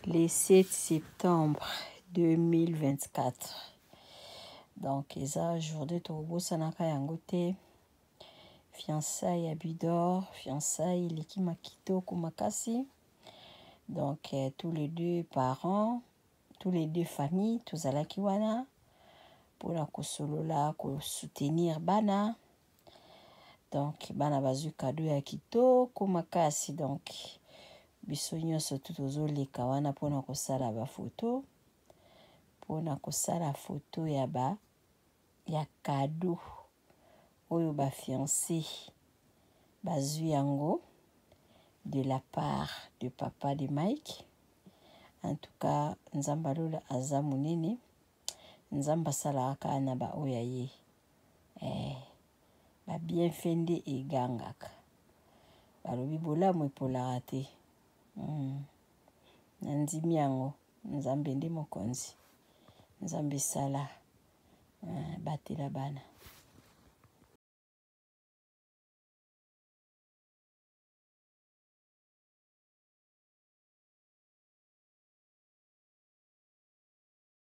le 7 septembre 2024. Donc, eza journée tokobosanaka yango te. Fiançailles à Bidor, fiançailles Lekima Kitoko makasi. Donc, tous les deux parents, tous les deux familles, tozalaki wana pona kosolola, ko soutenir bana. Donc, bana bazwi cadeau ya kitoko makasi. Donc, biso nyonso tozoleka wana pona kosala ba photo, pona kosala photo ya cadeau oyo ba fiancé bazwi yango de la part de papa de Mike. En tout cas, nzamba lola aza munene, nzamba salaka na ba oya ye. Ba bien fende e gangaka. Balobi bolamu epolaka te. Nandimi yango, nzambe nde mokonzi. Nzambe sala batela bana.